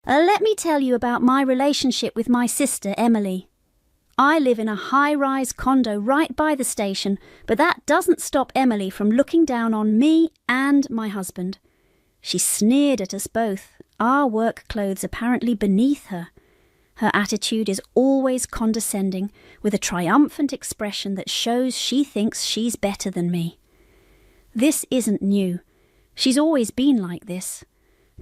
Let me tell you about my relationship with my sister, Emily. I live in a high-rise condo right by the station, but that doesn't stop Emily from looking down on me and my husband. She sneered at us both, our work clothes apparently beneath her. Her attitude is always condescending, with a triumphant expression that shows she thinks she's better than me. This isn't new. She's always been like this,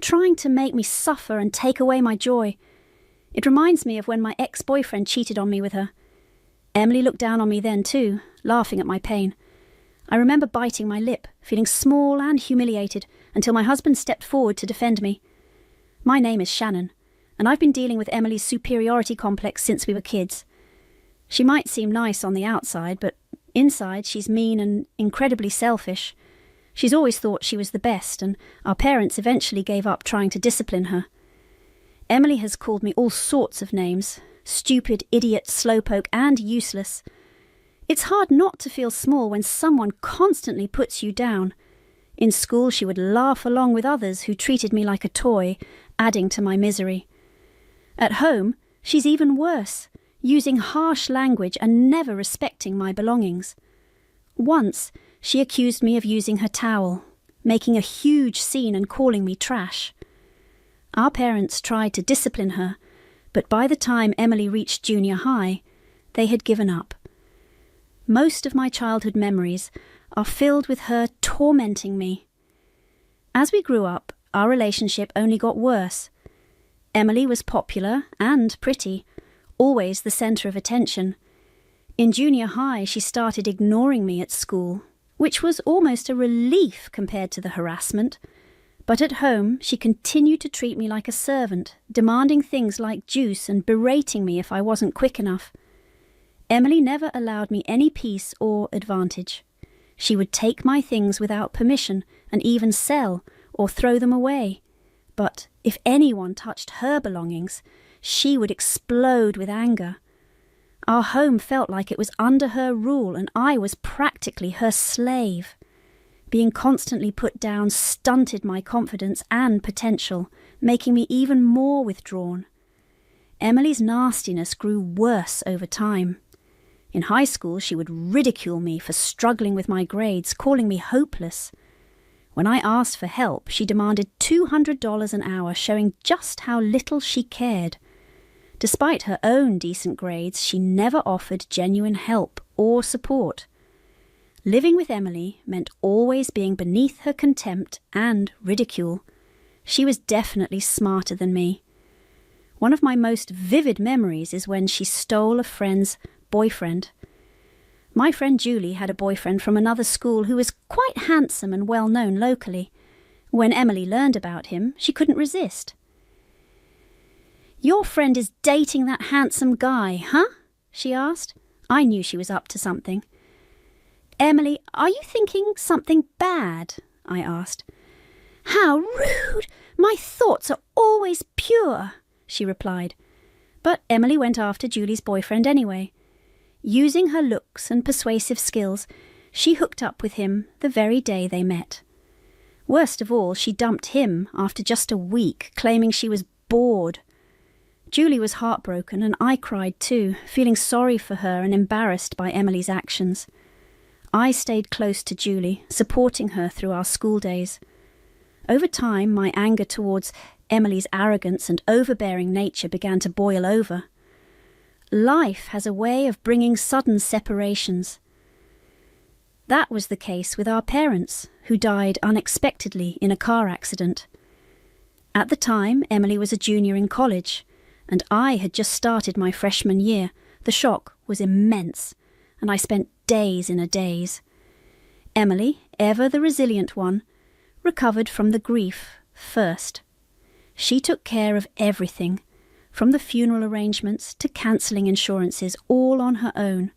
trying to make me suffer and take away my joy. It reminds me of when my ex-boyfriend cheated on me with her. Emily looked down on me then too, laughing at my pain. I remember biting my lip, feeling small and humiliated, until my husband stepped forward to defend me. My name is Shannon, and I've been dealing with Emily's superiority complex since we were kids. She might seem nice on the outside, but inside she's mean and incredibly selfish. She's always thought she was the best, and our parents eventually gave up trying to discipline her. Emily has called me all sorts of names: stupid, idiot, slowpoke, and useless. It's hard not to feel small when someone constantly puts you down. In school, she would laugh along with others who treated me like a toy, adding to my misery. At home, she's even worse, using harsh language and never respecting my belongings. Once, she accused me of using her towel, making a huge scene and calling me trash. Our parents tried to discipline her, but by the time Emily reached junior high, they had given up. Most of my childhood memories are filled with her tormenting me. As we grew up, our relationship only got worse. Emily was popular and pretty, always the centre of attention. In junior high, she started ignoring me at school, which was almost a relief compared to the harassment. But at home, she continued to treat me like a servant, demanding things like juice and berating me if I wasn't quick enough. Emily never allowed me any peace or advantage. She would take my things without permission and even sell or throw them away. But if anyone touched her belongings, she would explode with anger. Our home felt like it was under her rule, and I was practically her slave. Being constantly put down stunted my confidence and potential, making me even more withdrawn. Emily's nastiness grew worse over time. In high school, she would ridicule me for struggling with my grades, calling me hopeless. When I asked for help, she demanded $200 an hour, showing just how little she cared. Despite her own decent grades, she never offered genuine help or support. Living with Emily meant always being beneath her contempt and ridicule. She was definitely smarter than me. One of my most vivid memories is when she stole a friend's boyfriend. My friend Julie had a boyfriend from another school who was quite handsome and well known locally. When Emily learned about him, she couldn't resist. "Your friend is dating that handsome guy, huh?" she asked. I knew she was up to something. "Emily, are you thinking something bad?" I asked. "How rude! My thoughts are always pure," she replied. But Emily went after Julie's boyfriend anyway. Using her looks and persuasive skills, she hooked up with him the very day they met. Worst of all, she dumped him after just a week, claiming she was bored. Julie was heartbroken, and I cried too, feeling sorry for her and embarrassed by Emily's actions. I stayed close to Julie, supporting her through our school days. Over time, my anger towards Emily's arrogance and overbearing nature began to boil over. Life has a way of bringing sudden separations. That was the case with our parents, who died unexpectedly in a car accident. At the time, Emily was a junior in college, and I had just started my freshman year. The shock was immense, and I spent days in a daze. Emily, ever the resilient one, recovered from the grief first. She took care of everything, from the funeral arrangements to cancelling insurances, all on her own.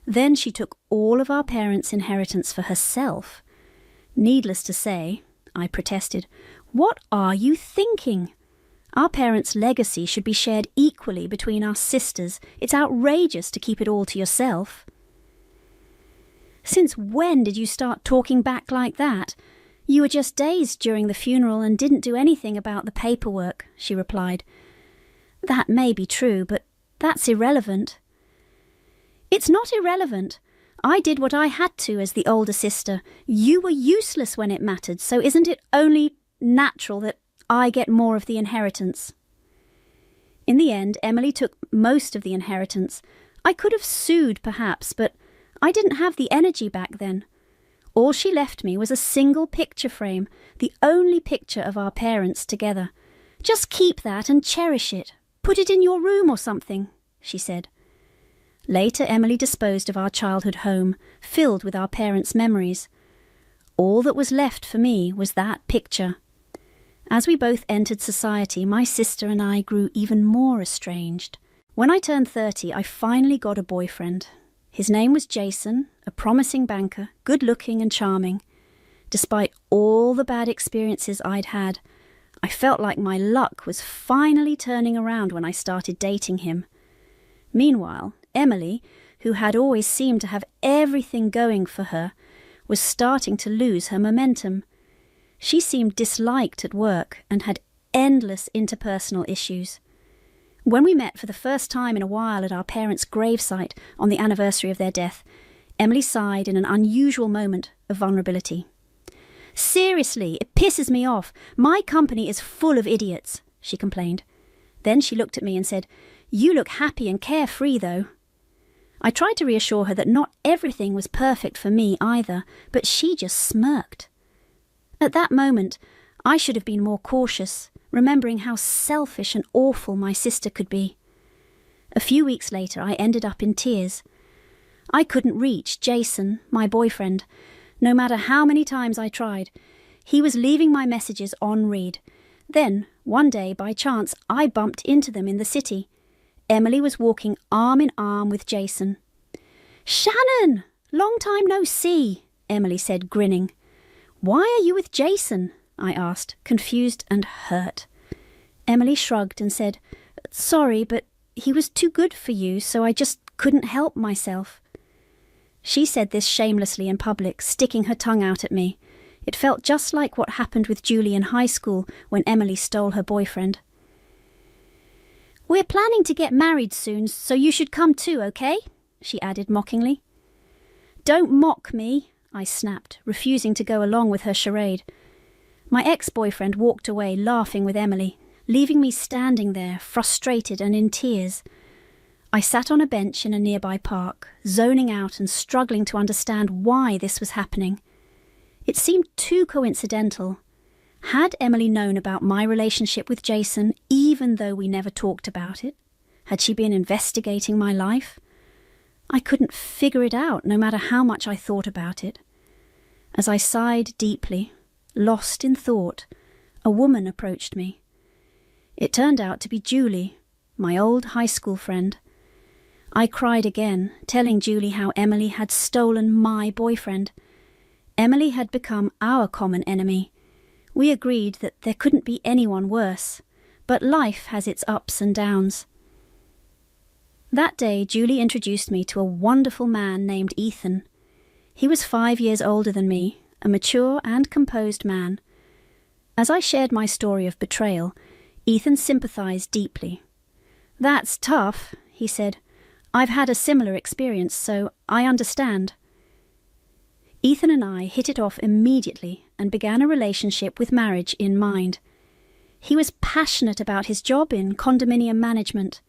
Then she took all of our parents' inheritance for herself. Needless to say, I protested, "What are you thinking? Our parents' legacy should be shared equally between us sisters. It's outrageous to keep it all to yourself." "Since when did you start talking back like that? "You were just dazed during the funeral and didn't do anything about the paperwork," she replied. "That may be true, but that's irrelevant." "It's not irrelevant. I did what I had to as the older sister. You were useless when it mattered, so isn't it only natural that I get more of the inheritance?" In the end, Emily took most of the inheritance. I could have sued, perhaps, but I didn't have the energy back then. All she left me was a single picture frame, the only picture of our parents together. "Just keep that and cherish it. Put it in your room or something," she said. Later, Emily disposed of our childhood home, filled with our parents' memories. All that was left for me was that picture. As we both entered society, my sister and I grew even more estranged. When I turned 30, I finally got a boyfriend. His name was Jason, a promising banker, good-looking and charming. Despite all the bad experiences I'd had, I felt like my luck was finally turning around when I started dating him. Meanwhile, Emily, who had always seemed to have everything going for her, was starting to lose her momentum. She seemed disliked at work and had endless interpersonal issues. When we met for the first time in a while at our parents' gravesite on the anniversary of their death, Emily sighed in an unusual moment of vulnerability. "Seriously, it pisses me off. My company is full of idiots," she complained. Then she looked at me and said, "You look happy and carefree, though." I tried to reassure her that not everything was perfect for me either, but she just smirked. At that moment, I should have been more cautious, remembering how selfish and awful my sister could be. A few weeks later, I ended up in tears. I couldn't reach Jason, my boyfriend, no matter how many times I tried. He was leaving my messages on read. Then, one day, by chance, I bumped into them in the city. Emily was walking arm in arm with Jason. "Shannon! Long time no see," Emily said, grinning. "Why are you with Jason?" I asked, confused and hurt. Emily shrugged and said, "Sorry, but he was too good for you, so I just couldn't help myself." She said this shamelessly in public, sticking her tongue out at me. It felt just like what happened with Julie in high school when Emily stole her boyfriend. "We're planning to get married soon, so you should come too, okay?" she added mockingly. "Don't mock me," I snapped, refusing to go along with her charade. My ex-boyfriend walked away, laughing with Emily, leaving me standing there, frustrated and in tears. I sat on a bench in a nearby park, zoning out and struggling to understand why this was happening. It seemed too coincidental. Had Emily known about my relationship with Jason, even though we never talked about it? Had she been investigating my life? I couldn't figure it out, no matter how much I thought about it. As I sighed deeply, lost in thought, a woman approached me. It turned out to be Julie, my old high school friend. I cried again, telling Julie how Emily had stolen my boyfriend. Emily had become our common enemy. We agreed that there couldn't be anyone worse, but life has its ups and downs. That day, Julie introduced me to a wonderful man named Ethan. He was 5 years older than me, a mature and composed man. As I shared my story of betrayal, Ethan sympathized deeply. "That's tough," he said. "I've had a similar experience, so I understand." Ethan and I hit it off immediately and began a relationship with marriage in mind. He was passionate about his job in condominium management.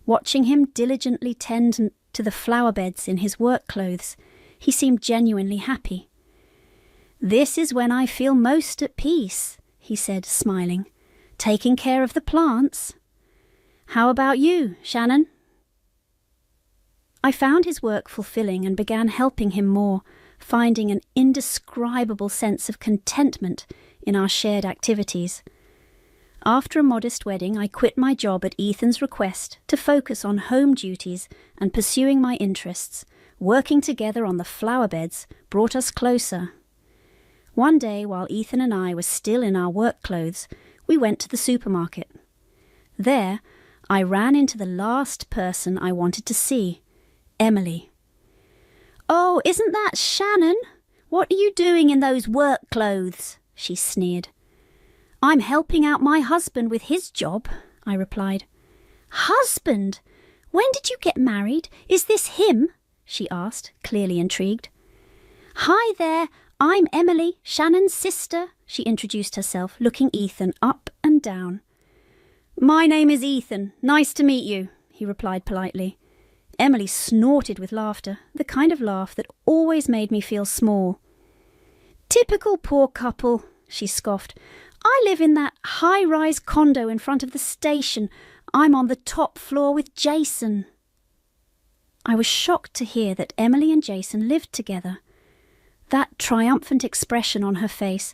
Watching him diligently tend to the flower beds in his work clothes, he seemed genuinely happy. "This is when I feel most at peace," he said, smiling. "Taking care of the plants. How about you, Shannon?" I found his work fulfilling and began helping him more, finding an indescribable sense of contentment in our shared activities. After a modest wedding, I quit my job at Ethan's request to focus on home duties and pursuing my interests. Working together on the flower beds brought us closer. One day, while Ethan and I were still in our work clothes, we went to the supermarket. There, I ran into the last person I wanted to see, Emily. "Oh, isn't that Shannon? What are you doing in those work clothes?" she sneered. I'm helping out my husband with his job, I replied. Husband? When did you get married? Is this him? She asked, clearly intrigued. Hi there, I'm Emily, Shannon's sister, she introduced herself, looking Ethan up and down. My name is Ethan. Nice to meet you, he replied politely. Emily snorted with laughter, the kind of laugh that always made me feel small. Typical poor couple, she scoffed. I live in that high-rise condo in front of the station. I'm on the top floor with Jason. I was shocked to hear that Emily and Jason lived together. That triumphant expression on her face.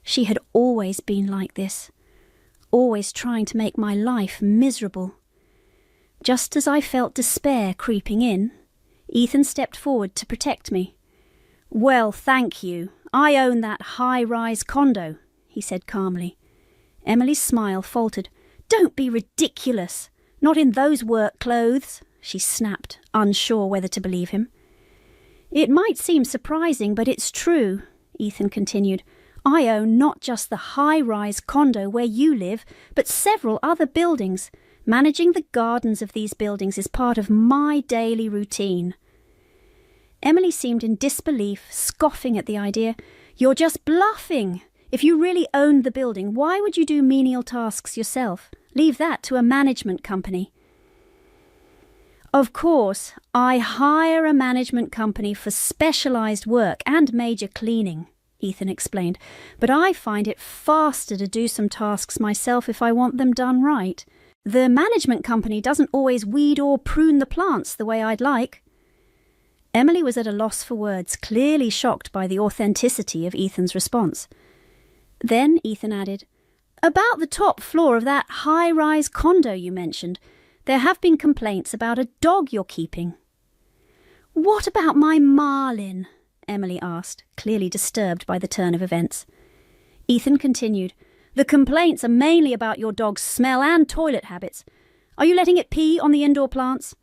She had always been like this, always trying to make my life miserable. Just as I felt despair creeping in, Ethan stepped forward to protect me. Well, thank you. I own that high-rise condo, he said calmly. Emily's smile faltered. Don't be ridiculous. Not in those work clothes, she snapped, unsure whether to believe him. It might seem surprising, but it's true, Ethan continued. I own not just the high-rise condo where you live, but several other buildings. Managing the gardens of these buildings is part of my daily routine. Emily seemed in disbelief, scoffing at the idea. You're just bluffing. If you really owned the building, why would you do menial tasks yourself? Leave that to a management company. Of course, I hire a management company for specialised work and major cleaning, Ethan explained, but I find it faster to do some tasks myself if I want them done right. The management company doesn't always weed or prune the plants the way I'd like. Emily was at a loss for words, clearly shocked by the authenticity of Ethan's response. Then Ethan added, About the top floor of that high-rise condo you mentioned, there have been complaints about a dog you're keeping. What about my Marlin? Emily asked, clearly disturbed by the turn of events. Ethan continued, The complaints are mainly about your dog's smell and toilet habits. Are you letting it pee on the indoor plants?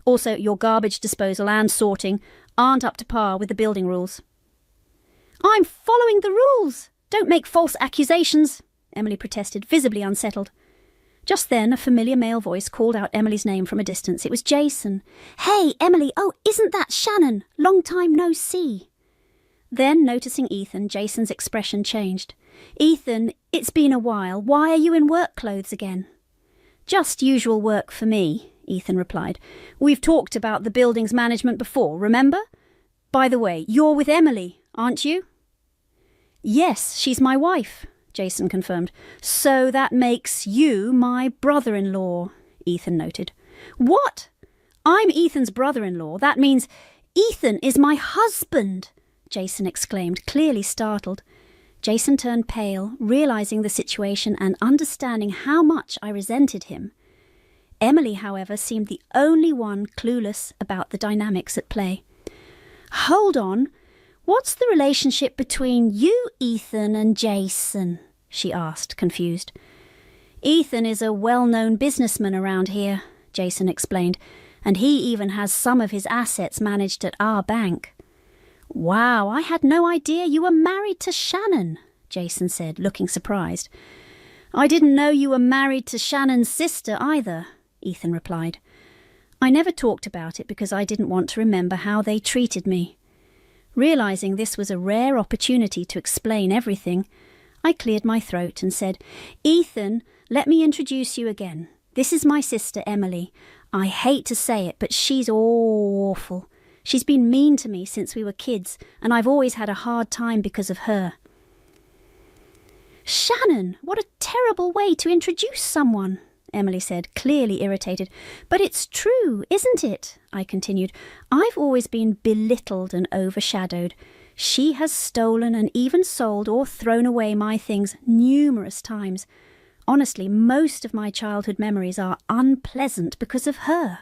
Also, your garbage disposal and sorting aren't up to par with the building rules. I'm following the rules! Don't make false accusations, Emily protested, visibly unsettled. Just then, a familiar male voice called out Emily's name from a distance. It was Jason. Hey, Emily, oh, isn't that Shannon? Long time no see. Then, noticing Ethan, Jason's expression changed. Ethan, it's been a while. Why are you in work clothes again? Just usual work for me, Ethan replied. We've talked about the building's management before, remember? By the way, you're with Emily, aren't you? Yes, she's my wife, Jason confirmed. So that makes you my brother-in-law, Ethan noted. What? I'm Ethan's brother-in-law. That means Ethan is my husband, Jason exclaimed, clearly startled. Jason turned pale, realising the situation and understanding how much I resented him. Emily, however, seemed the only one clueless about the dynamics at play. Hold on. What's the relationship between you, Ethan, and Jason? She asked, confused. Ethan is a well-known businessman around here, Jason explained, and he even has some of his assets managed at our bank. Wow, I had no idea you were married to Shannon, Jason said, looking surprised. I didn't know you were married to Shannon's sister either, Ethan replied. I never talked about it because I didn't want to remember how they treated me. Realising this was a rare opportunity to explain everything, I cleared my throat and said, Ethan, let me introduce you again. This is my sister Emily. I hate to say it, but she's awful. She's been mean to me since we were kids, and I've always had a hard time because of her. Shannon, what a terrible way to introduce someone, Emily said, clearly irritated. But it's true, isn't it? I continued. I've always been belittled and overshadowed. She has stolen and even sold or thrown away my things numerous times. Honestly, most of my childhood memories are unpleasant because of her.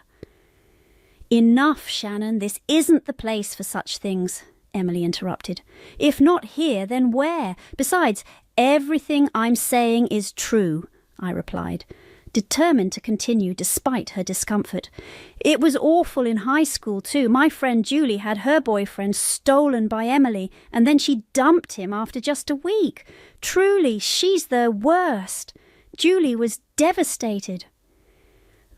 Enough, Shannon, this isn't the place for such things, Emily interrupted. If not here, then where? Besides, everything I'm saying is true, I replied. determined to continue despite her discomfort. "It was awful in high school too. My friend Julie had her boyfriend stolen by Emily, and then she dumped him after just a week. Truly, she's the worst. Julie was devastated."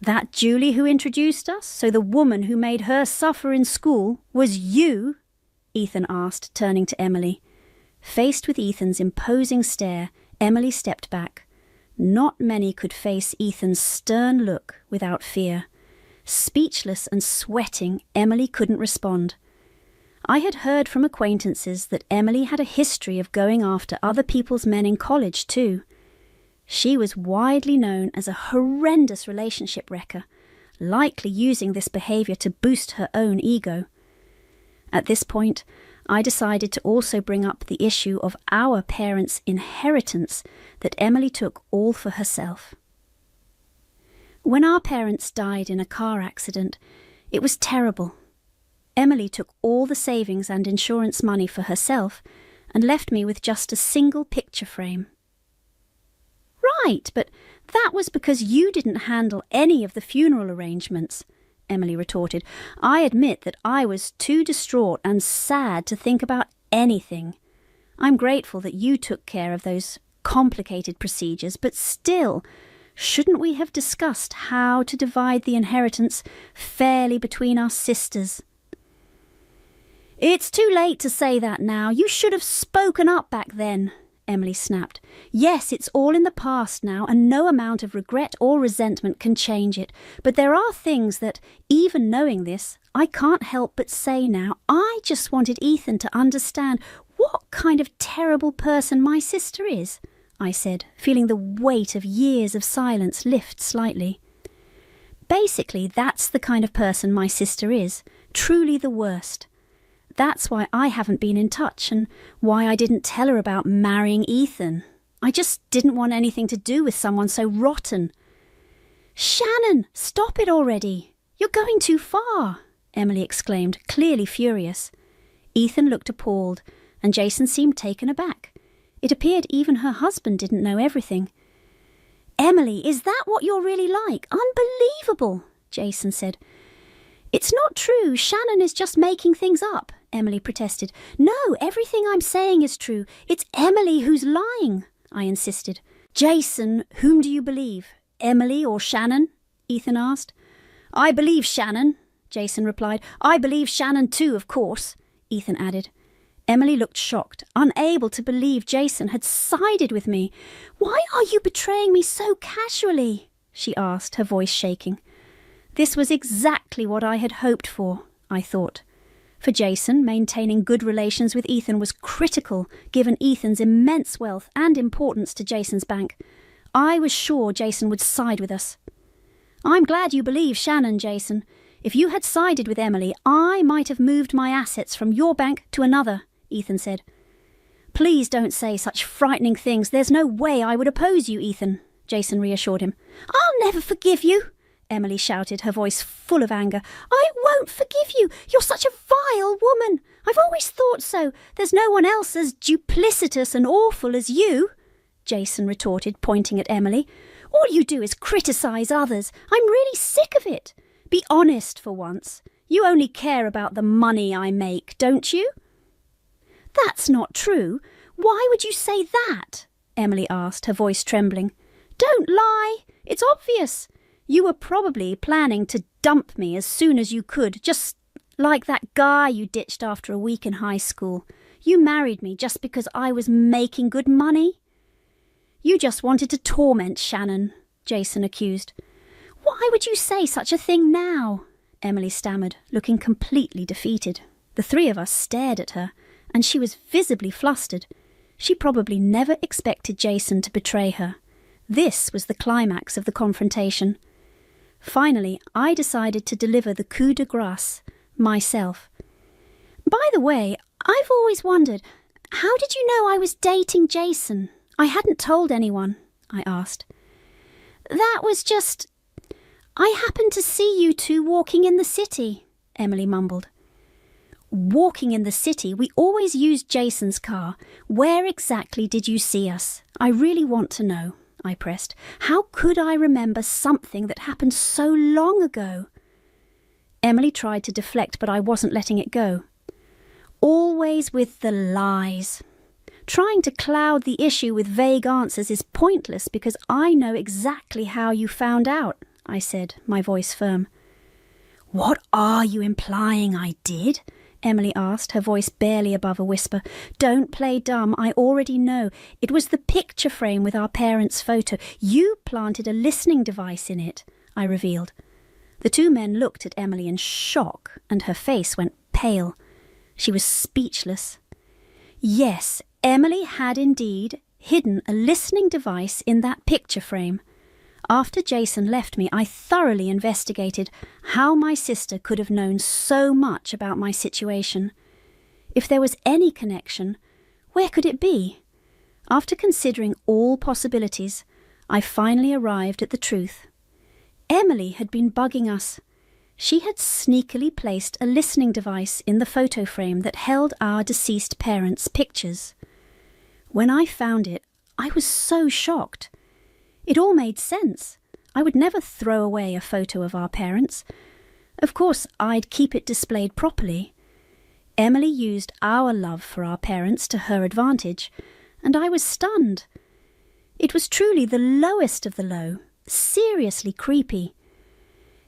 "That Julie who introduced us? So the woman who made her suffer in school was you?" Ethan asked, turning to Emily. Faced with Ethan's imposing stare, Emily stepped back. Not many could face Ethan's stern look without fear. Speechless and sweating, Emily couldn't respond. I had heard from acquaintances that Emily had a history of going after other people's men in college too. She was widely known as a horrendous relationship wrecker, likely using this behaviour to boost her own ego. At this point, I decided to also bring up the issue of our parents' inheritance that Emily took all for herself. When our parents died in a car accident, it was terrible. Emily took all the savings and insurance money for herself and left me with just a single picture frame. "Right, but that was because you didn't handle any of the funeral arrangements," Emily retorted. "I admit that I was too distraught and sad to think about anything. I'm grateful that you took care of those complicated procedures, but still, shouldn't we have discussed how to divide the inheritance fairly between our sisters?" "It's too late to say that now. You should have spoken up back then," Emily snapped. "Yes, it's all in the past now, and no amount of regret or resentment can change it. But there are things that, even knowing this, I can't help but say now. I just wanted Ethan to understand what kind of terrible person my sister is," I said, feeling the weight of years of silence lift slightly. "Basically, that's the kind of person my sister is, truly the worst. That's why I haven't been in touch and why I didn't tell her about marrying Ethan. I just didn't want anything to do with someone so rotten." "Shannon, stop it already. You're going too far," Emily exclaimed, clearly furious. Ethan looked appalled, and Jason seemed taken aback. It appeared even her husband didn't know everything. "Emily, is that what you're really like? Unbelievable," Jason said. "It's not true. Shannon is just making things up," Emily protested. "No, everything I'm saying is true. It's Emily who's lying," I insisted. "Jason, whom do you believe? Emily or Shannon?" Ethan asked. "I believe Shannon," Jason replied. "I believe Shannon too, of course," Ethan added. Emily looked shocked, unable to believe Jason had sided with me. "Why are you betraying me so casually?" she asked, her voice shaking. This was exactly what I had hoped for, I thought. For Jason, maintaining good relations with Ethan was critical, given Ethan's immense wealth and importance to Jason's bank. I was sure Jason would side with us. "I'm glad you believe Shannon, Jason. If you had sided with Emily, I might have moved my assets from your bank to another," Ethan said. "Please don't say such frightening things. There's no way I would oppose you, Ethan," Jason reassured him. "I'll never forgive you," Emily shouted, her voice full of anger. "I won't forgive you. You're such a vile woman. I've always thought so. There's no one else as duplicitous and awful as you," Jason retorted, pointing at Emily. "All you do is criticize others. I'm really sick of it. Be honest for once. You only care about the money I make, don't you?" "That's not true. Why would you say that?" Emily asked, her voice trembling. "Don't lie. It's obvious. You were probably planning to dump me as soon as you could, just like that guy you ditched after a week in high school. You married me just because I was making good money." "You just wanted to torment Shannon," Jason accused. "Why would you say such a thing now?" Emily stammered, looking completely defeated. The three of us stared at her, and she was visibly flustered. She probably never expected Jason to betray her. This was the climax of the confrontation. Finally, I decided to deliver the coup de grace myself. "By the way, I've always wondered, how did you know I was dating Jason? I hadn't told anyone," I asked. "That was just... I happened to see you two walking in the city," Emily mumbled. "Walking in the city? We always used Jason's car. Where exactly did you see us? I really want to know," I pressed. How could I remember something that happened so long ago? Emily tried to deflect, but I wasn't letting it go. Always with the lies. Trying to cloud the issue with vague answers is pointless because I know exactly how you found out, I said, my voice firm. What are you implying I did? Emily asked, her voice barely above a whisper. Don't play dumb, I already know. It was the picture frame with our parents' photo. You planted a listening device in it, I revealed. The two men looked at Emily in shock, and her face went pale. She was speechless. Yes, Emily had indeed hidden a listening device in that picture frame. After Jason left me, I thoroughly investigated how my sister could have known so much about my situation. If there was any connection, where could it be? After considering all possibilities, I finally arrived at the truth. Emily had been bugging us. She had sneakily placed a listening device in the photo frame that held our deceased parents' pictures. When I found it, I was so shocked. It all made sense. I would never throw away a photo of our parents. Of course, I'd keep it displayed properly. Emily used our love for our parents to her advantage, and I was stunned. It was truly the lowest of the low, seriously creepy.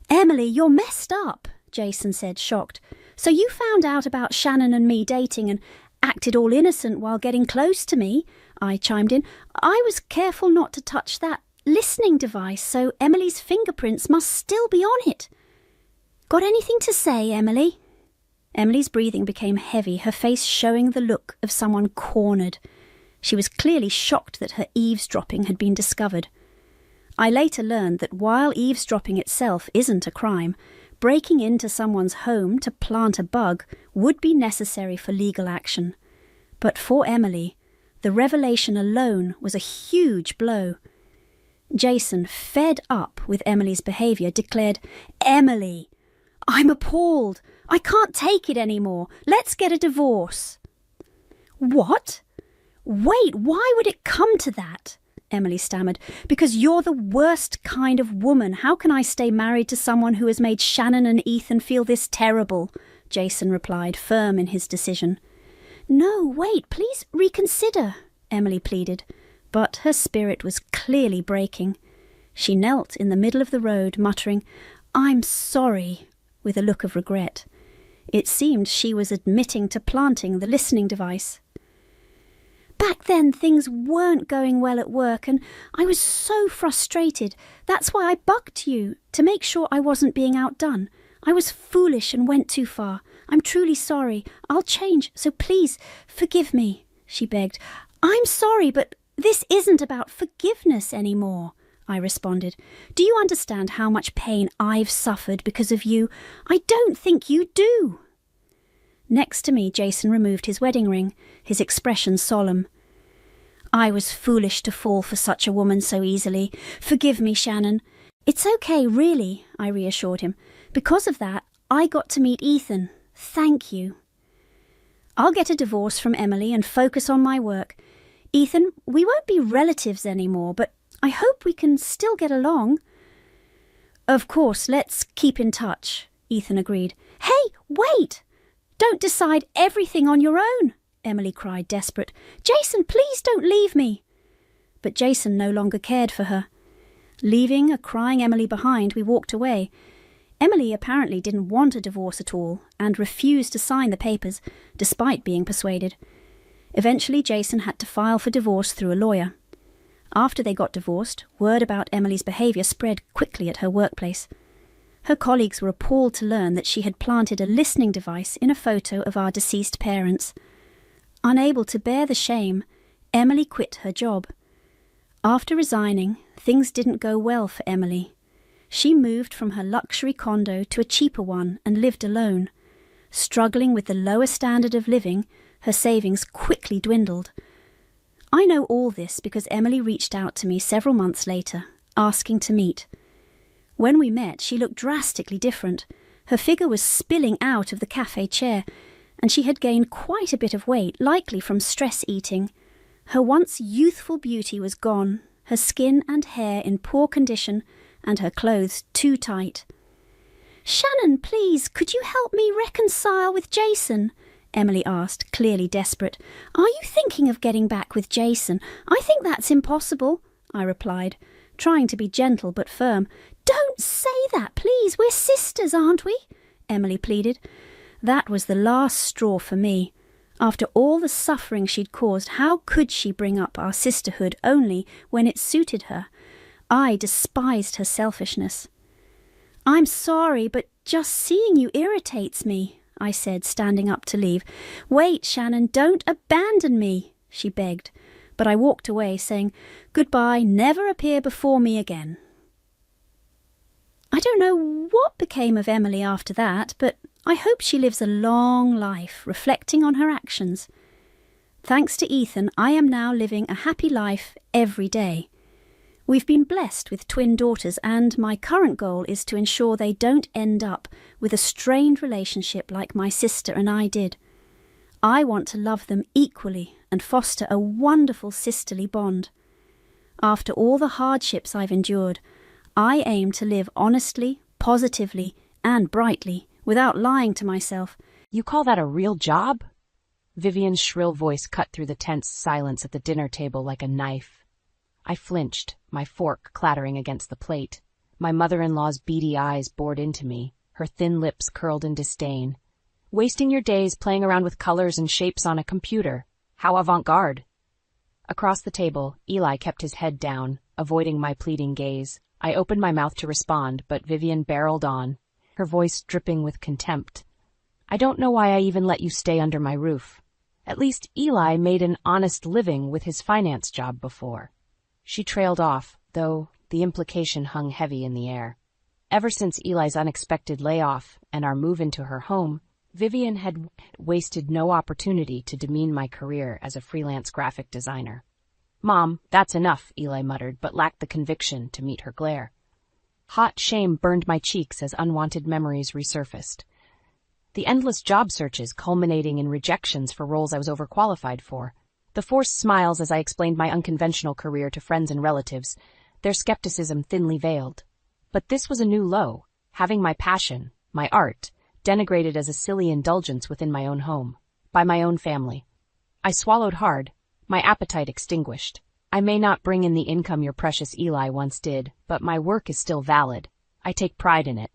Emily, you're messed up, Jason said, shocked. So you found out about Shannon and me dating and acted all innocent while getting close to me, I chimed in. I was careful not to touch that listening device, so Emily's fingerprints must still be on it. Got anything to say, Emily? Emily's breathing became heavy, her face showing the look of someone cornered. She was clearly shocked that her eavesdropping had been discovered. I later learned that while eavesdropping itself isn't a crime, breaking into someone's home to plant a bug would be necessary for legal action. But for Emily, the revelation alone was a huge blow. Jason, fed up with Emily's behaviour, declared, Emily, I'm appalled. I can't take it anymore. Let's get a divorce. What? Wait, why would it come to that? Emily stammered. Because you're the worst kind of woman. How can I stay married to someone who has made Shannon and Ethan feel this terrible? Jason replied, firm in his decision. No, wait, please reconsider, Emily pleaded, but her spirit was clearly breaking. She knelt in the middle of the road, muttering, I'm sorry, with a look of regret. It seemed she was admitting to planting the listening device. Back then things weren't going well at work and I was so frustrated. That's why I bugged you, to make sure I wasn't being outdone. I was foolish and went too far. I'm truly sorry. I'll change, so please forgive me, she begged. I'm sorry, but this isn't about forgiveness anymore, I responded. Do you understand how much pain I've suffered because of you? I don't think you do. Next to me, Jason removed his wedding ring, his expression solemn. I was foolish to fall for such a woman so easily. Forgive me, Shannon. It's okay, really, I reassured him. Because of that, I got to meet Ethan. Thank you. I'll get a divorce from Emily and focus on my work. Ethan, we won't be relatives anymore, but I hope we can still get along. Of course, let's keep in touch, Ethan agreed. Hey, wait! Don't decide everything on your own, Emily cried, desperate. Jason, please don't leave me. But Jason no longer cared for her. Leaving a crying Emily behind, we walked away. Emily apparently didn't want a divorce at all and refused to sign the papers, despite being persuaded. Eventually, Jason had to file for divorce through a lawyer. After they got divorced, word about Emily's behaviour spread quickly at her workplace. Her colleagues were appalled to learn that she had planted a listening device in a photo of our deceased parents. Unable to bear the shame, Emily quit her job. After resigning, things didn't go well for Emily. She moved from her luxury condo to a cheaper one and lived alone. Struggling with the lower standard of living, her savings quickly dwindled. I know all this because Emily reached out to me several months later, asking to meet. When we met, she looked drastically different. Her figure was spilling out of the cafe chair, and she had gained quite a bit of weight, likely from stress eating. Her once youthful beauty was gone, her skin and hair in poor condition and her clothes too tight. "Shannon, please, could you help me reconcile with Jason?" Emily asked, clearly desperate. "Are you thinking of getting back with Jason? I think that's impossible," I replied, trying to be gentle but firm. "Don't say that, please. We're sisters, aren't we?" Emily pleaded. That was the last straw for me. After all the suffering she'd caused, how could she bring up our sisterhood only when it suited her? I despised her selfishness. "I'm sorry, but just seeing you irritates me," I said, standing up to leave. "Wait, Shannon, don't abandon me," she begged, but I walked away, saying, "Goodbye, never appear before me again." I don't know what became of Emily after that, but I hope she lives a long life, reflecting on her actions. Thanks to Ethan, I am now living a happy life every day. We've been blessed with twin daughters, and my current goal is to ensure they don't end up with a strained relationship like my sister and I did. I want to love them equally and foster a wonderful sisterly bond. After all the hardships I've endured, I aim to live honestly, positively, and brightly, without lying to myself. "You call that a real job?" Vivian's shrill voice cut through the tense silence at the dinner table like a knife. I flinched, my fork clattering against the plate. My mother-in-law's beady eyes bored into me, her thin lips curled in disdain. "Wasting your days playing around with colors and shapes on a computer. How avant-garde." Across the table, Eli kept his head down, avoiding my pleading gaze. I opened my mouth to respond, but Vivian barreled on, her voice dripping with contempt. "I don't know why I even let you stay under my roof. At least Eli made an honest living with his finance job before." She trailed off, though the implication hung heavy in the air. Ever since Eli's unexpected layoff and our move into her home, Vivian had wasted no opportunity to demean my career as a freelance graphic designer. "Mom, that's enough," Eli muttered, but lacked the conviction to meet her glare. Hot shame burned my cheeks as unwanted memories resurfaced. The endless job searches culminating in rejections for roles I was overqualified for. The forced smiles as I explained my unconventional career to friends and relatives, their skepticism thinly veiled. But this was a new low, having my passion, my art, denigrated as a silly indulgence within my own home, by my own family. I swallowed hard, my appetite extinguished. "I may not bring in the income your precious Eli once did, but my work is still valid. I take pride in it."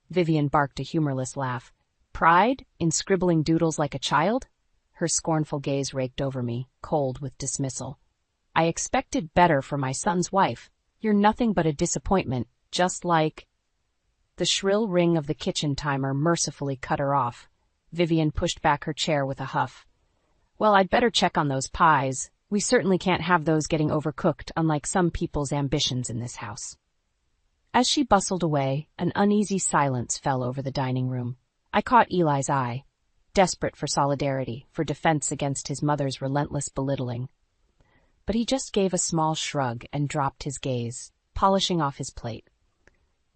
Vivian barked a humorless laugh. "Pride? In scribbling doodles like a child?" Her scornful gaze raked over me, cold with dismissal. "I expected better for my son's wife. You're nothing but a disappointment, just like—" The shrill ring of the kitchen timer mercifully cut her off. Vivian pushed back her chair with a huff. "Well, I'd better check on those pies. We certainly can't have those getting overcooked, unlike some people's ambitions in this house." As she bustled away, an uneasy silence fell over the dining room. I caught Eli's eye, desperate for solidarity, for defense against his mother's relentless belittling. But he just gave a small shrug and dropped his gaze, polishing off his plate.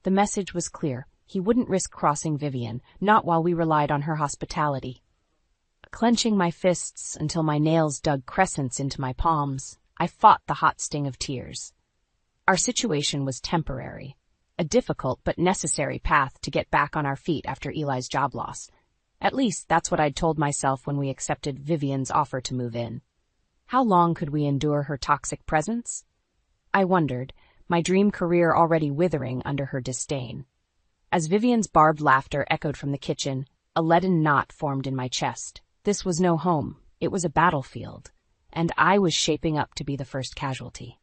The message was clear. He wouldn't risk crossing Vivian, not while we relied on her hospitality. Clenching my fists until my nails dug crescents into my palms, I fought the hot sting of tears. Our situation was temporary, a difficult but necessary path to get back on our feet after Eli's job loss. At least that's what I'd told myself when we accepted Vivian's offer to move in. How long could we endure her toxic presence? I wondered, my dream career already withering under her disdain. As Vivian's barbed laughter echoed from the kitchen, a leaden knot formed in my chest. This was no home, it was a battlefield, and I was shaping up to be the first casualty.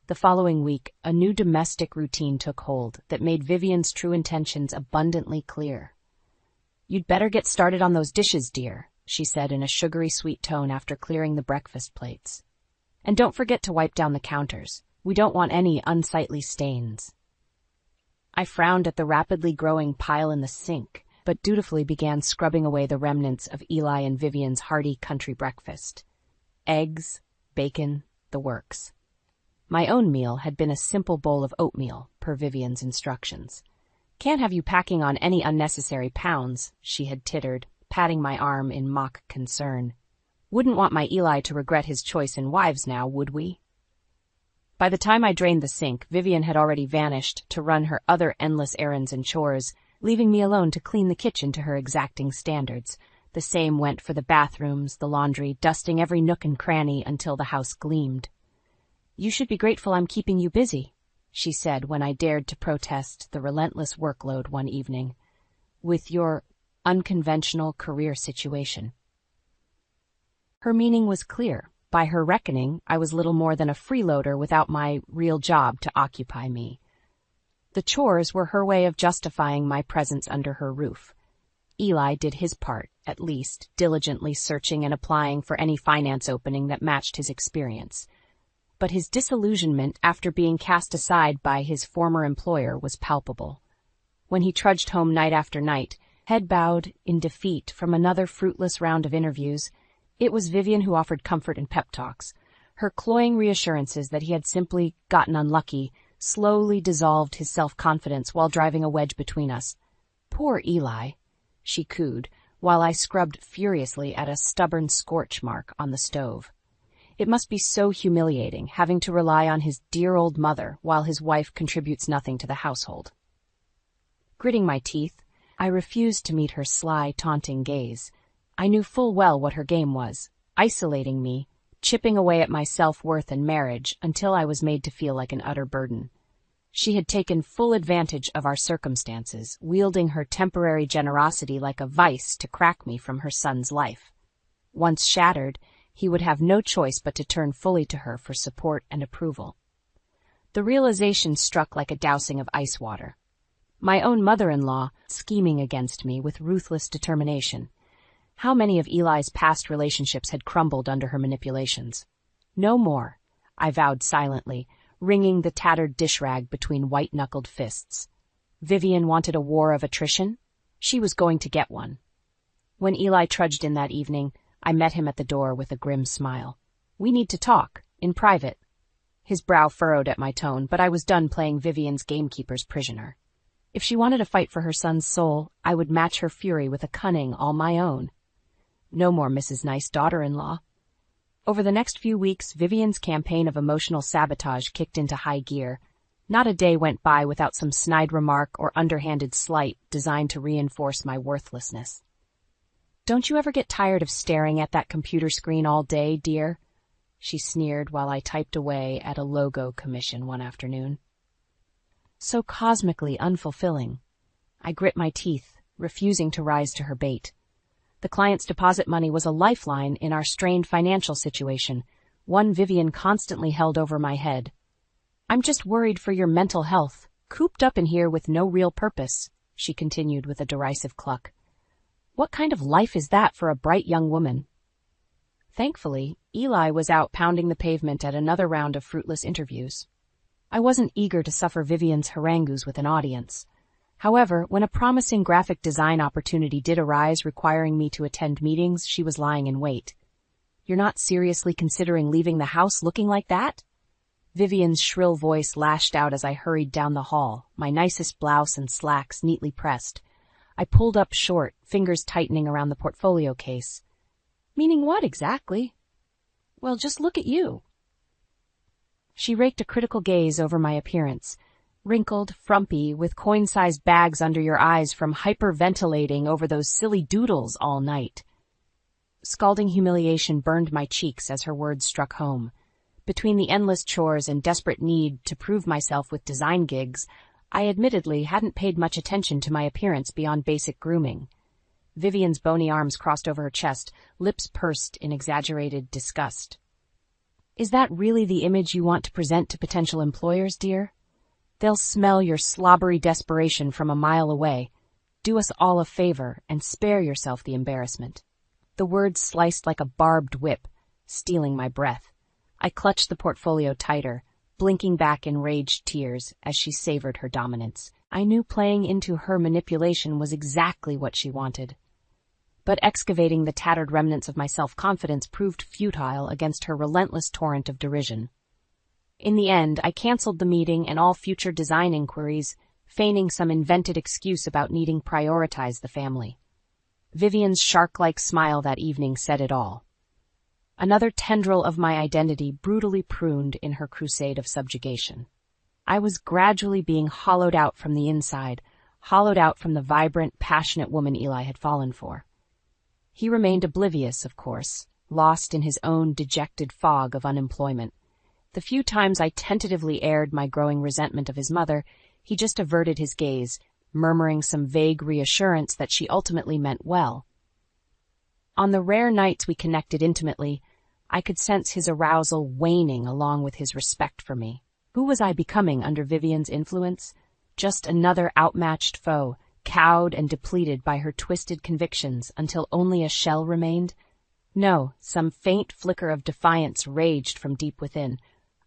The following week, a new domestic routine took hold that made Vivian's true intentions abundantly clear. "You'd better get started on those dishes, dear," she said in a sugary sweet tone after clearing the breakfast plates. "And don't forget to wipe down the counters. We don't want any unsightly stains." I frowned at the rapidly growing pile in the sink, but dutifully began scrubbing away the remnants of Eli and Vivian's hearty country breakfast. Eggs, bacon, the works. My own meal had been a simple bowl of oatmeal, per Vivian's instructions. "Can't have you packing on any unnecessary pounds," she had tittered, patting my arm in mock concern. "Wouldn't want my Eli to regret his choice in wives now, would we?" By the time I drained the sink, Vivian had already vanished to run her other endless errands and chores, leaving me alone to clean the kitchen to her exacting standards. The same went for the bathrooms, the laundry, dusting every nook and cranny until the house gleamed. "You should be grateful I'm keeping you busy," she said when I dared to protest the relentless workload one evening, "with your unconventional career situation." Her meaning was clear. By her reckoning, I was little more than a freeloader without my real job to occupy me. The chores were her way of justifying my presence under her roof. Eli did his part, at least, diligently searching and applying for any finance opening that matched his experience. But his disillusionment after being cast aside by his former employer was palpable. When he trudged home night after night, head bowed in defeat from another fruitless round of interviews, it was Vivian who offered comfort and pep talks. Her cloying reassurances that he had simply gotten unlucky slowly dissolved his self-confidence while driving a wedge between us. "Poor Eli," she cooed, while I scrubbed furiously at a stubborn scorch mark on the stove. It must be so humiliating, having to rely on his dear old mother while his wife contributes nothing to the household. Gritting my teeth, I refused to meet her sly, taunting gaze. I knew full well what her game was, isolating me, chipping away at my self-worth and marriage until I was made to feel like an utter burden. She had taken full advantage of our circumstances, wielding her temporary generosity like a vice to crack me from her son's life. Once shattered, he would have no choice but to turn fully to her for support and approval. The realization struck like a dousing of ice water. My own mother-in-law scheming against me with ruthless determination. How many of Eli's past relationships had crumbled under her manipulations? No more, I vowed silently, wringing the tattered dish rag between white-knuckled fists. Vivian wanted a war of attrition? She was going to get one. When Eli trudged in that evening, I met him at the door with a grim smile. "We need to talk, in private." His brow furrowed at my tone, but I was done playing Vivian's gamekeeper's prisoner. If she wanted to fight for her son's soul, I would match her fury with a cunning all my own. No more Mrs. Nice daughter-in-law. Over the next few weeks, Vivian's campaign of emotional sabotage kicked into high gear. Not a day went by without some snide remark or underhanded slight designed to reinforce my worthlessness. "Don't you ever get tired of staring at that computer screen all day, dear?" she sneered while I typed away at a logo commission one afternoon. So cosmically unfulfilling. I grit my teeth, refusing to rise to her bait. The client's deposit money was a lifeline in our strained financial situation, one Vivian constantly held over my head. "I'm just worried for your mental health, cooped up in here with no real purpose," she continued with a derisive cluck. "What kind of life is that for a bright young woman?" Thankfully, Eli was out pounding the pavement at another round of fruitless interviews. I wasn't eager to suffer Vivian's harangues with an audience. However, when a promising graphic design opportunity did arise requiring me to attend meetings, she was lying in wait. "You're not seriously considering leaving the house looking like that?" Vivian's shrill voice lashed out as I hurried down the hall, my nicest blouse and slacks neatly pressed. I pulled up short, fingers tightening around the portfolio case. "Meaning what exactly?" "Well, just look at you." She raked a critical gaze over my appearance. Wrinkled, frumpy, with coin-sized bags under your eyes from hyperventilating over those silly doodles all night. Scalding humiliation burned my cheeks as her words struck home. Between the endless chores and desperate need to prove myself with design gigs, I admittedly hadn't paid much attention to my appearance beyond basic grooming. Vivian's bony arms crossed over her chest, lips pursed in exaggerated disgust. "Is that really the image you want to present to potential employers, dear? They'll smell your slobbery desperation from a mile away. Do us all a favor and spare yourself the embarrassment." The words sliced like a barbed whip, stealing my breath. I clutched the portfolio tighter, blinking back enraged tears as she savored her dominance. I knew playing into her manipulation was exactly what she wanted. But excavating the tattered remnants of my self-confidence proved futile against her relentless torrent of derision. In the end, I canceled the meeting and all future design inquiries, feigning some invented excuse about needing prioritize the family. Vivian's shark-like smile that evening said it all. Another tendril of my identity brutally pruned in her crusade of subjugation. I was gradually being hollowed out from the inside, hollowed out from the vibrant, passionate woman Eli had fallen for. He remained oblivious, of course, lost in his own dejected fog of unemployment. The few times I tentatively aired my growing resentment of his mother, he just averted his gaze, murmuring some vague reassurance that she ultimately meant well. On the rare nights we connected intimately, I could sense his arousal waning along with his respect for me. Who was I becoming under Vivian's influence? Just another outmatched foe, cowed and depleted by her twisted convictions until only a shell remained? No, some faint flicker of defiance raged from deep within.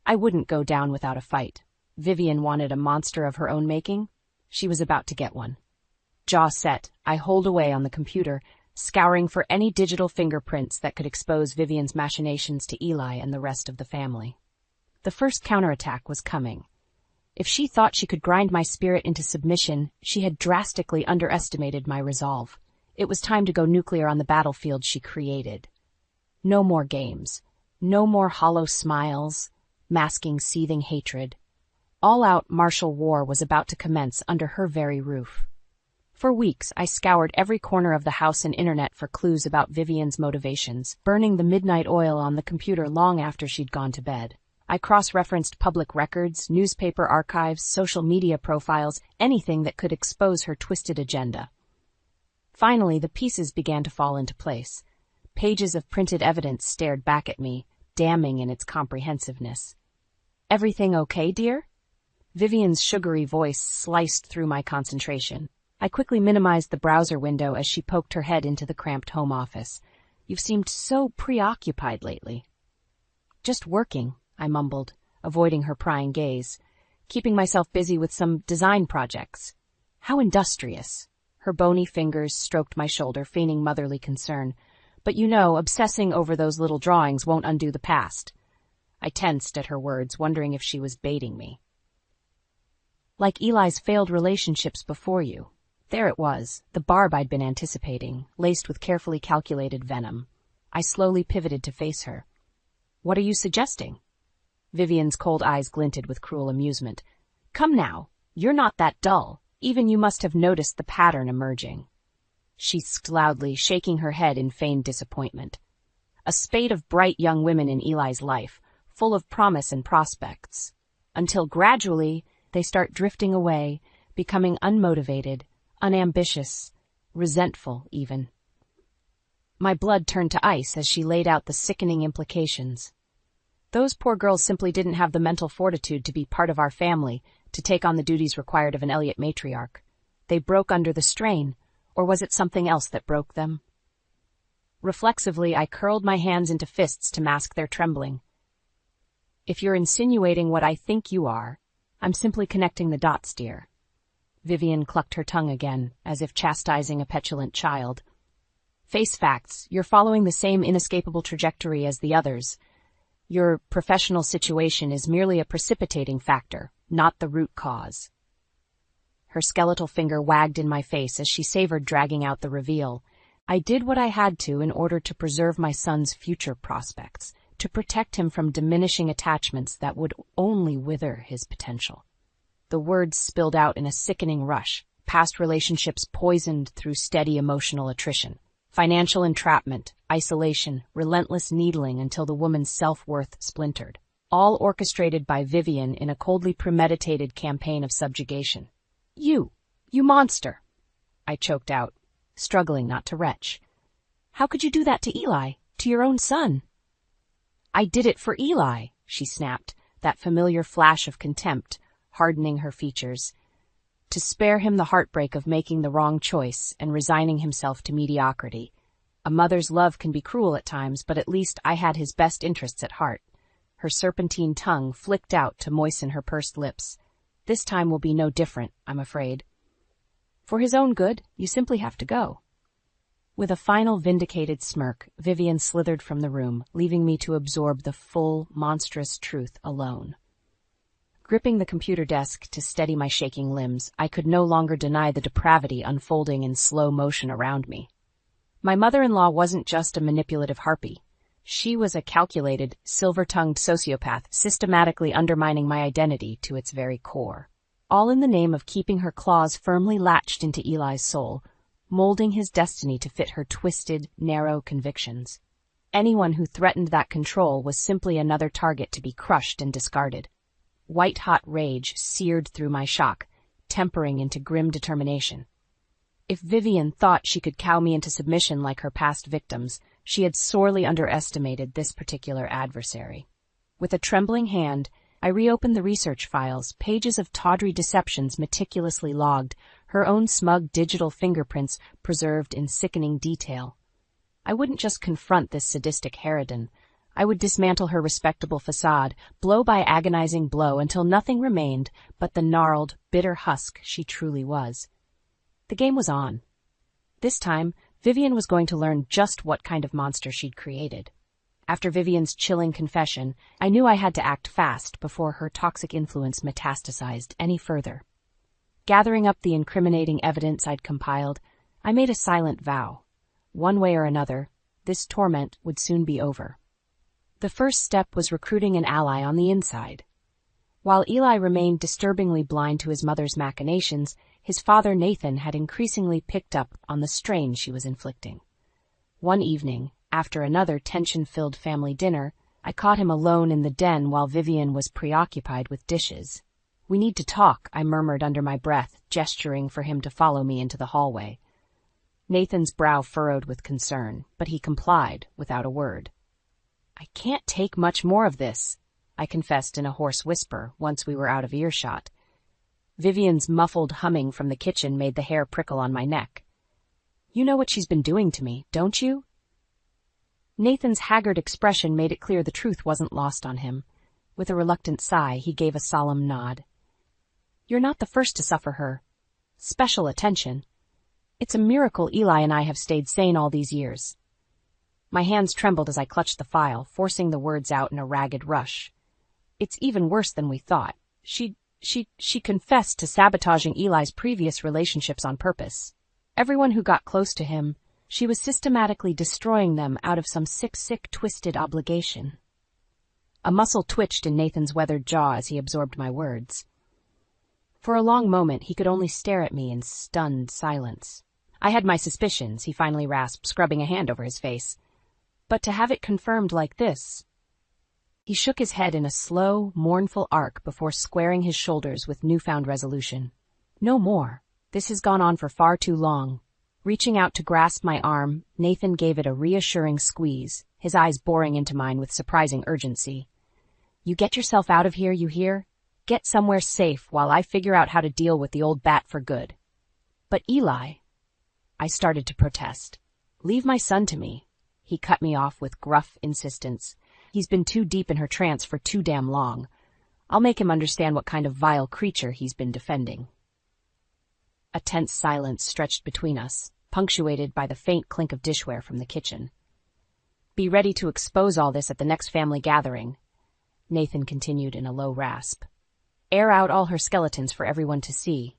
I wouldn't go down without a fight. Vivian wanted a monster of her own making. She was about to get one. Jaw set, I holed away on the computer, scouring for any digital fingerprints that could expose Vivian's machinations to Eli and the rest of the family. The first counterattack was coming. If she thought she could grind my spirit into submission, she had drastically underestimated my resolve. It was time to go nuclear on the battlefield she created. No more games. No more hollow smiles, masking seething hatred. All-out martial war was about to commence under her very roof. For weeks, I scoured every corner of the house and internet for clues about Vivian's motivations, burning the midnight oil on the computer long after she'd gone to bed. I cross-referenced public records, newspaper archives, social media profiles, anything that could expose her twisted agenda. Finally, the pieces began to fall into place. Pages of printed evidence stared back at me, damning in its comprehensiveness. "Everything okay, dear?" Vivian's sugary voice sliced through my concentration. I quickly minimized the browser window as she poked her head into the cramped home office. "You've seemed so preoccupied lately." "Just working," I mumbled, avoiding her prying gaze. "Keeping myself busy with some design projects." "How industrious." Her bony fingers stroked my shoulder, feigning motherly concern. "But you know, obsessing over those little drawings won't undo the past." I tensed at her words, wondering if she was baiting me. "Like Eli's failed relationships before you." There it was, the barb I'd been anticipating, laced with carefully calculated venom. I slowly pivoted to face her. "What are you suggesting?" Vivian's cold eyes glinted with cruel amusement. "Come now, you're not that dull. Even you must have noticed the pattern emerging." She squeaked loudly, shaking her head in feigned disappointment. A spate of bright young women in Eli's life, full of promise and prospects. Until gradually, they start drifting away, becoming unmotivated, unambitious, resentful even. My blood turned to ice as she laid out the sickening implications. Those poor girls simply didn't have the mental fortitude to be part of our family, to take on the duties required of an Elliott matriarch. They broke under the strain, or was it something else that broke them? Reflexively, I curled my hands into fists to mask their trembling. "If you're insinuating what I think you are, I'm simply connecting the dots, dear." Vivian clucked her tongue again, as if chastising a petulant child. "Face facts, you're following the same inescapable trajectory as the others. Your professional situation is merely a precipitating factor, not the root cause." Her skeletal finger wagged in my face as she savored dragging out the reveal. "I did what I had to in order to preserve my son's future prospects, to protect him from diminishing attachments that would only wither his potential." The words spilled out in a sickening rush, past relationships poisoned through steady emotional attrition, financial entrapment, isolation, relentless needling until the woman's self-worth splintered, all orchestrated by Vivian in a coldly premeditated campaign of subjugation. You monster!" I choked out, struggling not to retch. "How could you do that to Eli, to your own son?" "I did it for Eli," she snapped, that familiar flash of contempt hardening her features. "To spare him the heartbreak of making the wrong choice and resigning himself to mediocrity. A mother's love can be cruel at times, but at least I had his best interests at heart." Her serpentine tongue flicked out to moisten her pursed lips. "This time will be no different, I'm afraid. For his own good, you simply have to go." With a final vindicated smirk, Vivian slithered from the room, leaving me to absorb the full, monstrous truth alone. Gripping the computer desk to steady my shaking limbs, I could no longer deny the depravity unfolding in slow motion around me. My mother-in-law wasn't just a manipulative harpy. She was a calculated, silver-tongued sociopath, systematically undermining my identity to its very core. All in the name of keeping her claws firmly latched into Eli's soul, molding his destiny to fit her twisted, narrow convictions. Anyone who threatened that control was simply another target to be crushed and discarded. White-hot rage seared through my shock, tempering into grim determination. If Vivian thought she could cow me into submission like her past victims, she had sorely underestimated this particular adversary. With a trembling hand, I reopened the research files, pages of tawdry deceptions meticulously logged, her own smug digital fingerprints preserved in sickening detail. I wouldn't just confront this sadistic harridan. I would dismantle her respectable facade, blow by agonizing blow until nothing remained but the gnarled, bitter husk she truly was. The game was on. This time, Vivian was going to learn just what kind of monster she'd created. After Vivian's chilling confession, I knew I had to act fast before her toxic influence metastasized any further. Gathering up the incriminating evidence I'd compiled, I made a silent vow. One way or another, this torment would soon be over. The first step was recruiting an ally on the inside. While Eli remained disturbingly blind to his mother's machinations, his father Nathan had increasingly picked up on the strain she was inflicting. One evening, after another tension-filled family dinner, I caught him alone in the den while Vivian was preoccupied with dishes. "We need to talk," I murmured under my breath, gesturing for him to follow me into the hallway. Nathan's brow furrowed with concern, but he complied without a word. "I can't take much more of this," I confessed in a hoarse whisper once we were out of earshot. Vivian's muffled humming from the kitchen made the hair prickle on my neck. "You know what she's been doing to me, don't you?" Nathan's haggard expression made it clear the truth wasn't lost on him. With a reluctant sigh, he gave a solemn nod. "You're not the first to suffer her special attention. It's a miracle Eli and I have stayed sane all these years." My hands trembled as I clutched the file, forcing the words out in a ragged rush. "It's even worse than we thought. She confessed to sabotaging Eli's previous relationships on purpose. Everyone who got close to him, she was systematically destroying them out of some sick, twisted obligation." A muscle twitched in Nathan's weathered jaw as he absorbed my words. For a long moment, he could only stare at me in stunned silence. "I had my suspicions," he finally rasped, scrubbing a hand over his face. "But to have it confirmed like this—" He shook his head in a slow, mournful arc before squaring his shoulders with newfound resolution. "No more. This has gone on for far too long." Reaching out to grasp my arm, Nathan gave it a reassuring squeeze, his eyes boring into mine with surprising urgency. "You get yourself out of here, you hear? Get somewhere safe while I figure out how to deal with the old bat for good." "But Eli—" I started to protest. "Leave my son to me." He cut me off with gruff insistence. "He's been too deep in her trance for too damn long. I'll make him understand what kind of vile creature he's been defending." A tense silence stretched between us, punctuated by the faint clink of dishware from the kitchen. "Be ready to expose all this at the next family gathering," Nathan continued in a low rasp. "Air out all her skeletons for everyone to see.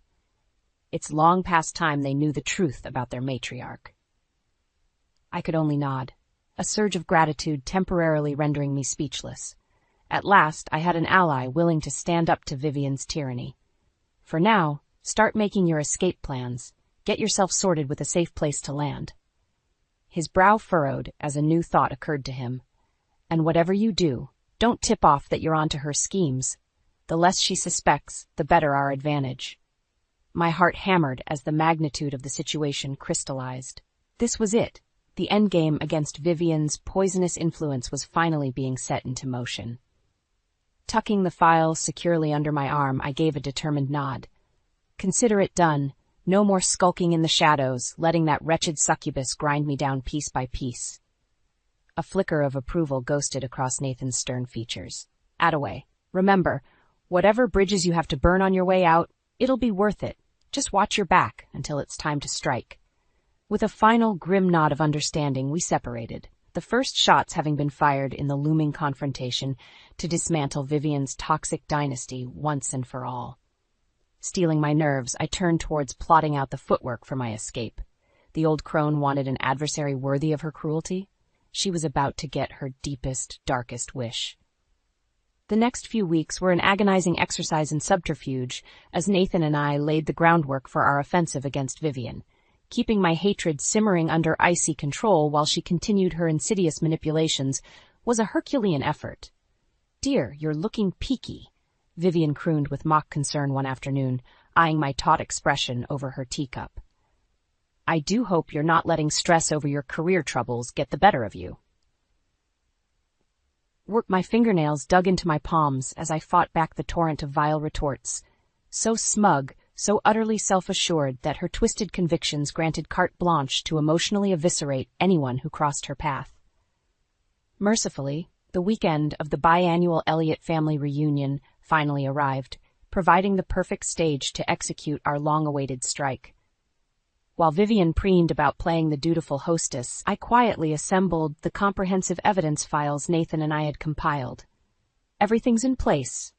It's long past time they knew the truth about their matriarch." I could only nod, a surge of gratitude temporarily rendering me speechless. At last, I had an ally willing to stand up to Vivian's tyranny. For now, start making your escape plans. Get yourself sorted with a safe place to land. His brow furrowed as a new thought occurred to him. "And whatever you do, don't tip off that you're onto her schemes. The less she suspects, the better our advantage." My heart hammered as the magnitude of the situation crystallized. This was it. The endgame against Vivian's poisonous influence was finally being set into motion. Tucking the file securely under my arm, I gave a determined nod. Consider it done. No more skulking in the shadows, letting that wretched succubus grind me down piece by piece. A flicker of approval ghosted across Nathan's stern features. "Attaway. Remember, whatever bridges you have to burn on your way out, it'll be worth it. Just watch your back until it's time to strike." With a final grim nod of understanding, we separated, the first shots having been fired in the looming confrontation to dismantle Vivian's toxic dynasty once and for all. Steeling my nerves, I turned towards plotting out the footwork for my escape. The old crone wanted an adversary worthy of her cruelty. She was about to get her deepest, darkest wish. The next few weeks were an agonizing exercise in subterfuge as Nathan and I laid the groundwork for our offensive against Vivian, keeping my hatred simmering under icy control while she continued her insidious manipulations was a Herculean effort. "Dear, you're looking peaky," Vivian crooned with mock concern one afternoon, eyeing my taut expression over her teacup. "I do hope you're not letting stress over your career troubles get the better of you." My fingernails dug into my palms as I fought back the torrent of vile retorts, so smug, so utterly self-assured that her twisted convictions granted carte blanche to emotionally eviscerate anyone who crossed her path. Mercifully, the weekend of the biannual Elliott family reunion finally arrived, providing the perfect stage to execute our long-awaited strike. While Vivian preened about playing the dutiful hostess, I quietly assembled the comprehensive evidence files Nathan and I had compiled. "Everything's in place,"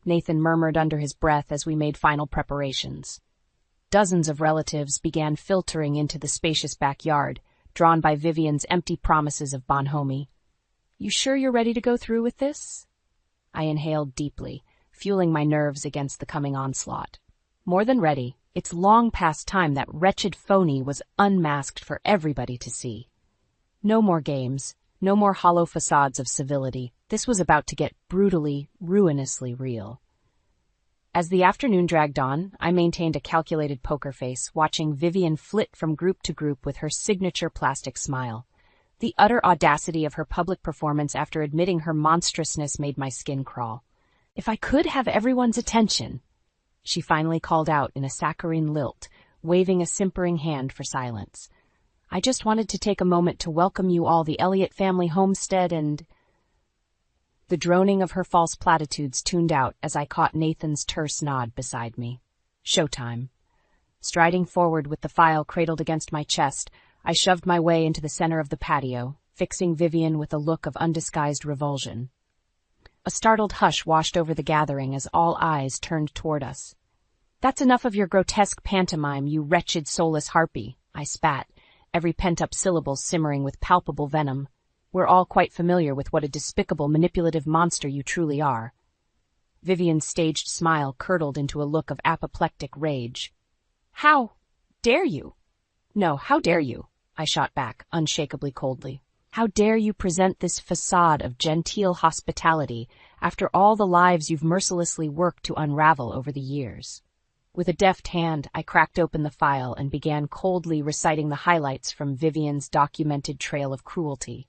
Nathan murmured under his breath as we made final preparations. Dozens of relatives began filtering into the spacious backyard, drawn by Vivian's empty promises of bonhomie. "You sure you're ready to go through with this?" I inhaled deeply, fueling my nerves against the coming onslaught. "More than ready. It's long past time that wretched phony was unmasked for everybody to see. No more games, no more hollow facades of civility. This was about to get brutally, ruinously real." As the afternoon dragged on, I maintained a calculated poker face, watching Vivian flit from group to group with her signature plastic smile. The utter audacity of her public performance after admitting her monstrousness made my skin crawl. "If I could have everyone's attention," she finally called out in a saccharine lilt, waving a simpering hand for silence. "I just wanted to take a moment to welcome you all the Elliott family homestead and—" The droning of her false platitudes tuned out as I caught Nathan's terse nod beside me. Showtime. Striding forward with the file cradled against my chest, I shoved my way into the center of the patio, fixing Vivian with a look of undisguised revulsion. A startled hush washed over the gathering as all eyes turned toward us. "That's enough of your grotesque pantomime, you wretched soulless harpy," I spat, every pent-up syllable simmering with palpable venom. "We're all quite familiar with what a despicable, manipulative monster you truly are." Vivian's staged smile curdled into a look of apoplectic rage. "How dare you?" "No, how dare you?" I shot back, unshakably coldly. "How dare you present this facade of genteel hospitality after all the lives you've mercilessly worked to unravel over the years?" With a deft hand, I cracked open the file and began coldly reciting the highlights from Vivian's documented trail of cruelty.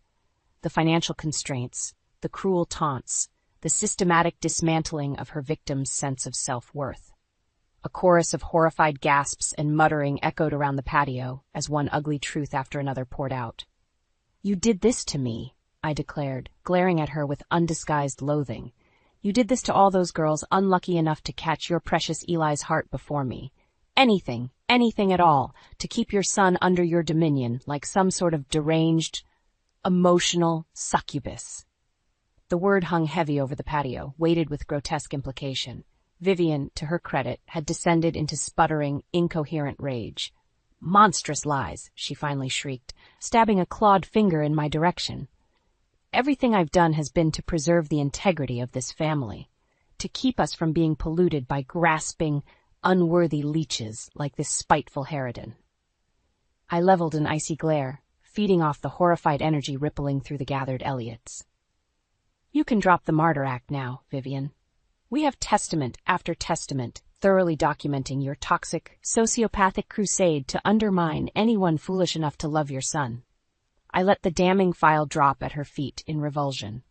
The financial constraints, the cruel taunts, the systematic dismantling of her victim's sense of self-worth. A chorus of horrified gasps and muttering echoed around the patio as one ugly truth after another poured out. "You did this to me," I declared, glaring at her with undisguised loathing. "You did this to all those girls unlucky enough to catch your precious Eli's heart before me. Anything at all, to keep your son under your dominion like some sort of deranged, emotional succubus." The word hung heavy over the patio, weighted with grotesque implication. Vivian, to her credit, had descended into sputtering, incoherent rage. "Monstrous lies," she finally shrieked, stabbing a clawed finger in my direction. "Everything I've done has been to preserve the integrity of this family, to keep us from being polluted by grasping, unworthy leeches like this spiteful harridan." I leveled an icy glare, feeding off the horrified energy rippling through the gathered Elliots. "You can drop the martyr act now, Vivian. We have testament after testament thoroughly documenting your toxic, sociopathic crusade to undermine anyone foolish enough to love your son." I let the damning file drop at her feet in revulsion.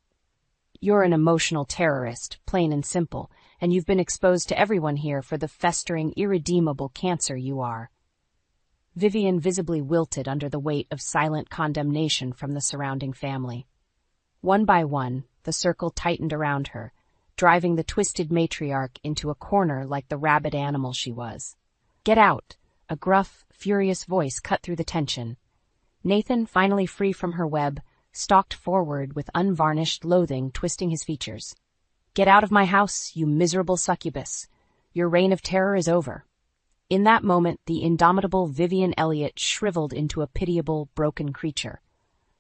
"You're an emotional terrorist, plain and simple, and you've been exposed to everyone here for the festering, irredeemable cancer you are." Vivian visibly wilted under the weight of silent condemnation from the surrounding family. One by one, the circle tightened around her, driving the twisted matriarch into a corner like the rabid animal she was. "Get out!" A gruff, furious voice cut through the tension. Nathan, finally free from her web, stalked forward with unvarnished loathing twisting his features. "Get out of my house, you miserable succubus. Your reign of terror is over." In that moment, the indomitable Vivian Elliott shriveled into a pitiable, broken creature.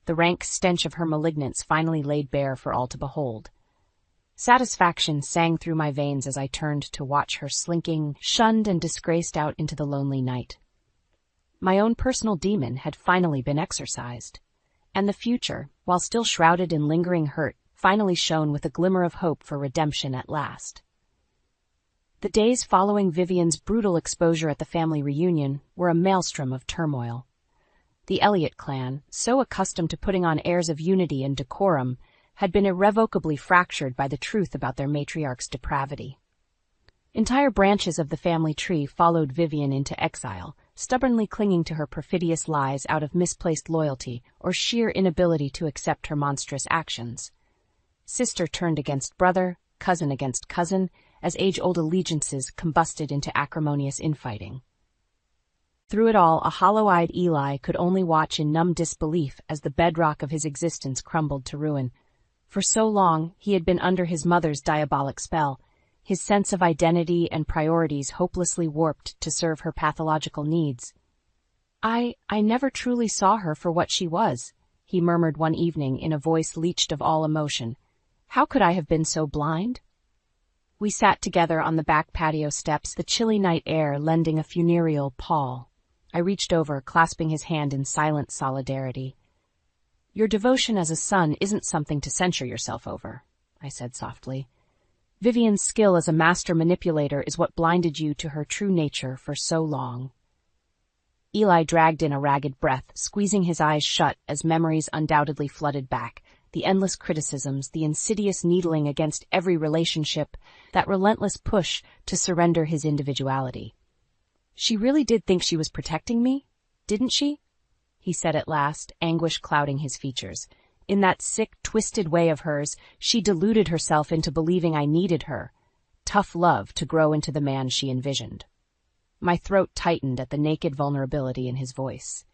the rank stench of her malignance finally laid bare for all to behold. Satisfaction sang through my veins as I turned to watch her slinking, shunned and disgraced out into the lonely night. My own personal demon had finally been exorcised, and the future, while still shrouded in lingering hurt, finally shone with a glimmer of hope for redemption at last. The days following Vivian's brutal exposure at the family reunion were a maelstrom of turmoil. The Elliott clan, so accustomed to putting on airs of unity and decorum, had been irrevocably fractured by the truth about their matriarch's depravity. Entire branches of the family tree followed Vivian into exile, stubbornly clinging to her perfidious lies out of misplaced loyalty or sheer inability to accept her monstrous actions. Sister turned against brother, cousin against cousin, as age-old allegiances combusted into acrimonious infighting. Through it all, a hollow-eyed Eli could only watch in numb disbelief as the bedrock of his existence crumbled to ruin. For so long, he had been under his mother's diabolic spell, his sense of identity and priorities hopelessly warped to serve her pathological needs. I never truly saw her for what she was," he murmured one evening in a voice leached of all emotion. "How could I have been so blind?" We sat together on the back patio steps, the chilly night air lending a funereal pall. I reached over, clasping his hand in silent solidarity. "Your devotion as a son isn't something to censure yourself over," I said softly. "Vivian's skill as a master manipulator is what blinded you to her true nature for so long." Eli dragged in a ragged breath, squeezing his eyes shut as memories undoubtedly flooded back. The endless criticisms, the insidious needling against every relationship, that relentless push to surrender his individuality. "She really did think she was protecting me, didn't she?" he said at last, anguish clouding his features. "In that sick, twisted way of hers, she deluded herself into believing I needed her. Tough love to grow into the man she envisioned." My throat tightened at the naked vulnerability in his voice.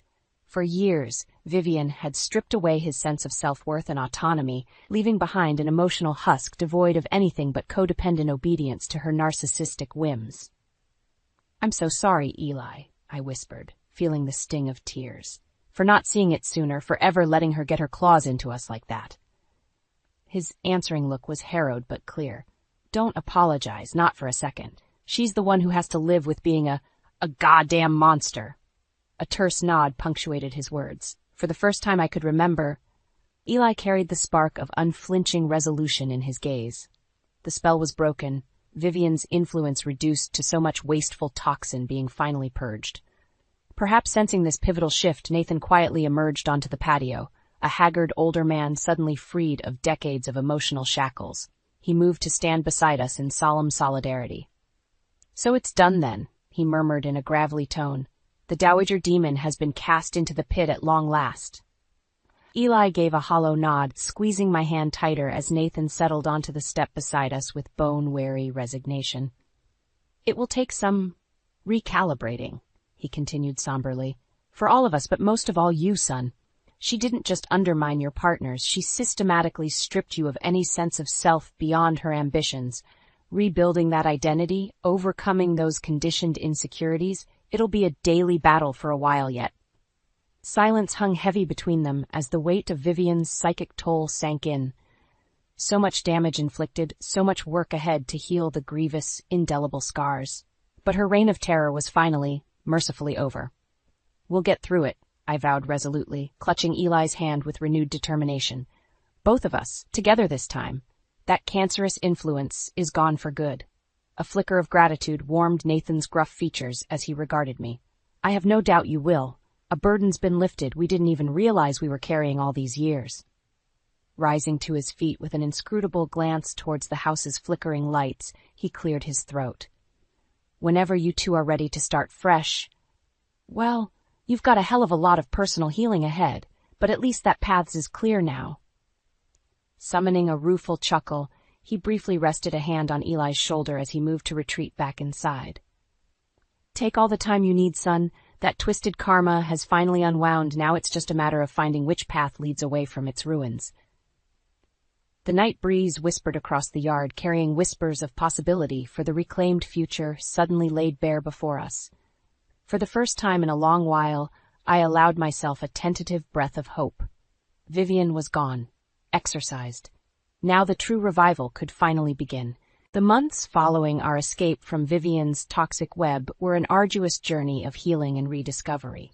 For years, Vivian had stripped away his sense of self-worth and autonomy, leaving behind an emotional husk devoid of anything but codependent obedience to her narcissistic whims. "I'm so sorry, Eli," I whispered, feeling the sting of tears, "for not seeing it sooner, for ever letting her get her claws into us like that." His answering look was harrowed but clear. "Don't apologize, not for a second. She's the one who has to live with being a goddamn monster." A terse nod punctuated his words. For the first time I could remember, Eli carried the spark of unflinching resolution in his gaze. The spell was broken, Vivian's influence reduced to so much wasteful toxin being finally purged. Perhaps sensing this pivotal shift, Nathan quietly emerged onto the patio, a haggard older man suddenly freed of decades of emotional shackles. He moved to stand beside us in solemn solidarity. "So it's done then," he murmured in a gravelly tone. "The Dowager demon has been cast into the pit at long last." Eli gave a hollow nod, squeezing my hand tighter as Nathan settled onto the step beside us with bone-weary resignation. "It will take some recalibrating," he continued somberly. "For all of us, but most of all you, son. She didn't just undermine your partners, she systematically stripped you of any sense of self beyond her ambitions. Rebuilding that identity, overcoming those conditioned insecurities, it'll be a daily battle for a while yet." Silence hung heavy between them as the weight of Vivian's psychic toll sank in. So much damage inflicted, so much work ahead to heal the grievous, indelible scars. But her reign of terror was finally, mercifully over. "We'll get through it," I vowed resolutely, clutching Eli's hand with renewed determination. "Both of us, together this time. That cancerous influence is gone for good." A flicker of gratitude warmed Nathan's gruff features as he regarded me. "I have no doubt you will. A burden's been lifted we didn't even realize we were carrying all these years." Rising to his feet with an inscrutable glance towards the house's flickering lights, he cleared his throat. "Whenever you two are ready to start fresh, well, you've got a hell of a lot of personal healing ahead, but at least that path is clear now." Summoning a rueful chuckle, he briefly rested a hand on Eli's shoulder as he moved to retreat back inside. "Take all the time you need, son. That twisted karma has finally unwound. Now it's just a matter of finding which path leads away from its ruins." The night breeze whispered across the yard, carrying whispers of possibility for the reclaimed future suddenly laid bare before us. For the first time in a long while, I allowed myself a tentative breath of hope. Vivian was gone, exorcised. Now the true revival could finally begin. The months following our escape from Vivian's toxic web were an arduous journey of healing and rediscovery.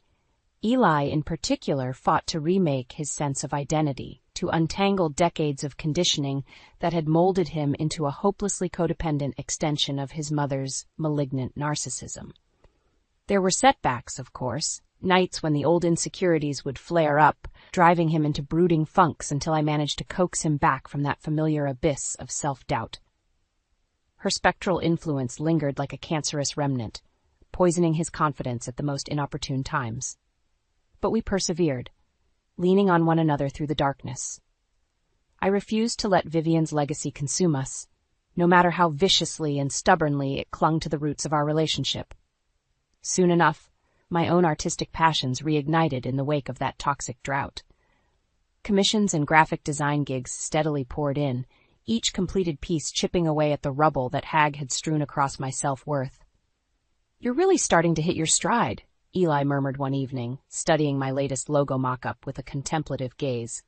Eli, in particular, fought to remake his sense of identity, to untangle decades of conditioning that had molded him into a hopelessly codependent extension of his mother's malignant narcissism. There were setbacks, of course, nights when the old insecurities would flare up, driving him into brooding funks until I managed to coax him back from that familiar abyss of self-doubt. Her spectral influence lingered like a cancerous remnant, poisoning his confidence at the most inopportune times. But we persevered, leaning on one another through the darkness. I refused to let Vivian's legacy consume us, no matter how viciously and stubbornly it clung to the roots of our relationship. Soon enough, my own artistic passions reignited in the wake of that toxic drought. Commissions and graphic design gigs steadily poured in, each completed piece chipping away at the rubble that Hag had strewn across my self-worth. "You're really starting to hit your stride," Eli murmured one evening, studying my latest logo mock-up with a contemplative gaze.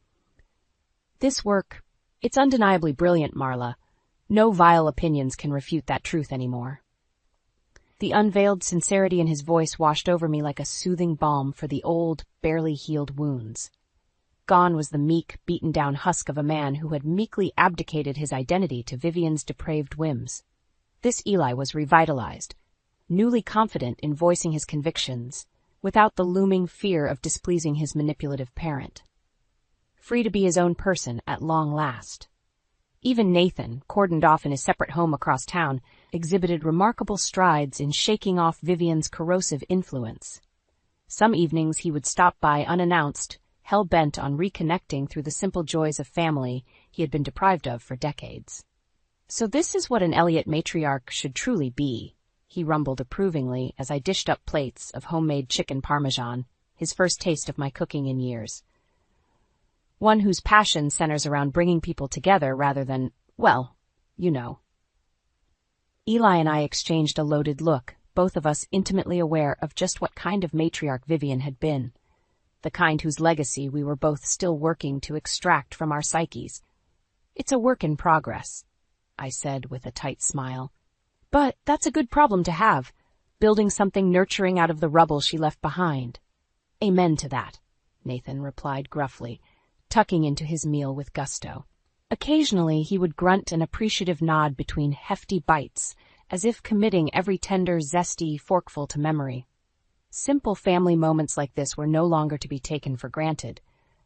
"This work, it's undeniably brilliant, Marla. No vile opinions can refute that truth anymore." The unveiled sincerity in his voice washed over me like a soothing balm for the old, barely healed wounds. Gone was the meek, beaten-down husk of a man who had meekly abdicated his identity to Vivian's depraved whims. This Eli was revitalized, newly confident in voicing his convictions, without the looming fear of displeasing his manipulative parent. Free to be his own person at long last. Even Nathan, cordoned off in his separate home across town, exhibited remarkable strides in shaking off Vivian's corrosive influence. Some evenings he would stop by unannounced, hell-bent on reconnecting through the simple joys of family he had been deprived of for decades. "So this is what an Elliot matriarch should truly be," he rumbled approvingly as I dished up plates of homemade chicken parmesan, his first taste of my cooking in years. One whose passion centers around bringing people together rather than, well, you know. Eli and I exchanged a loaded look, both of us intimately aware of just what kind of matriarch Vivian had been, the kind whose legacy we were both still working to extract from our psyches. "It's a work in progress," I said with a tight smile. "But that's a good problem to have, building something nurturing out of the rubble she left behind." "Amen to that," Nathan replied gruffly, tucking into his meal with gusto. Occasionally he would grunt an appreciative nod between hefty bites, as if committing every tender, zesty forkful to memory. Simple family moments like this were no longer to be taken for granted,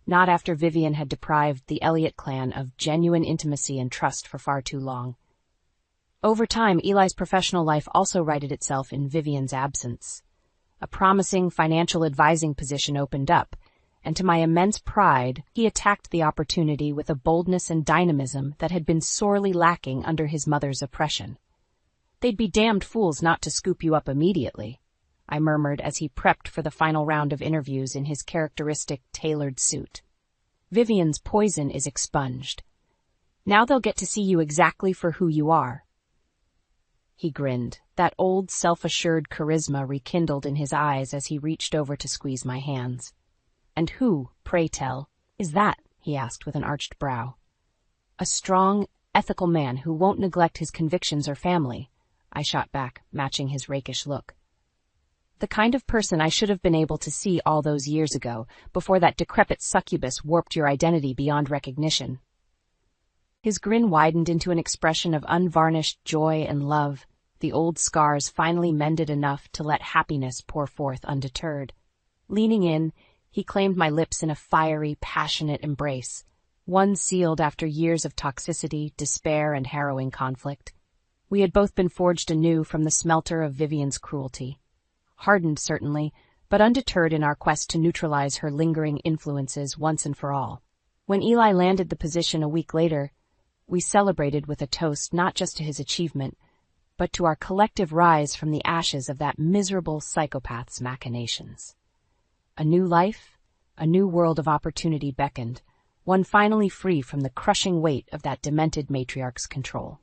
not after Vivian had deprived the Elliot clan of genuine intimacy and trust for far too long. Over time, Eli's professional life also righted itself in Vivian's absence. A promising financial advising position opened up, and to my immense pride, he attacked the opportunity with a boldness and dynamism that had been sorely lacking under his mother's oppression. "They'd be damned fools not to scoop you up immediately," I murmured as he prepped for the final round of interviews in his characteristic tailored suit. "Vivian's poison is expunged. Now they'll get to see you exactly for who you are." He grinned, that old self-assured charisma rekindled in his eyes as he reached over to squeeze my hands. "And who, pray tell, is that?" he asked with an arched brow. "A strong, ethical man who won't neglect his convictions or family," I shot back, matching his rakish look. "The kind of person I should have been able to see all those years ago, before that decrepit succubus warped your identity beyond recognition." His grin widened into an expression of unvarnished joy and love, the old scars finally mended enough to let happiness pour forth undeterred. Leaning in, he claimed my lips in a fiery, passionate embrace, one sealed after years of toxicity, despair, and harrowing conflict. We had both been forged anew from the smelter of Vivian's cruelty. Hardened, certainly, but undeterred in our quest to neutralize her lingering influences once and for all. When Eli landed the position a week later, we celebrated with a toast not just to his achievement, but to our collective rise from the ashes of that miserable psychopath's machinations. A new life, a new world of opportunity beckoned, one finally free from the crushing weight of that demented matriarch's control.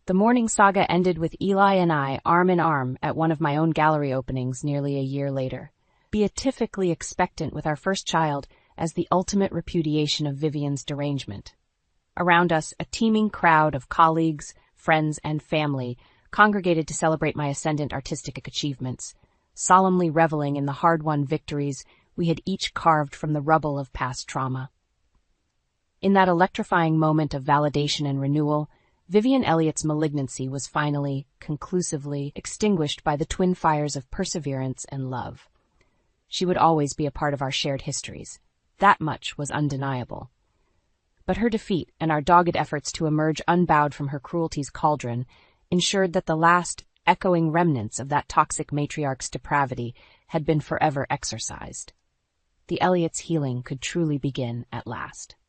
The morning saga ended with Eli and I arm in arm at one of my own gallery openings nearly a year later, beatifically expectant with our first child as the ultimate repudiation of Vivian's derangement. Around us, a teeming crowd of colleagues, friends, and family congregated to celebrate my ascendant artistic achievements, solemnly reveling in the hard-won victories we had each carved from the rubble of past trauma. In that electrifying moment of validation and renewal, Vivian Elliott's malignancy was finally, conclusively extinguished by the twin fires of perseverance and love. She would always be a part of our shared histories. That much was undeniable. But her defeat and our dogged efforts to emerge unbowed from her cruelty's cauldron ensured that the last, echoing remnants of that toxic matriarch's depravity had been forever exorcised. The Elliott's healing could truly begin at last.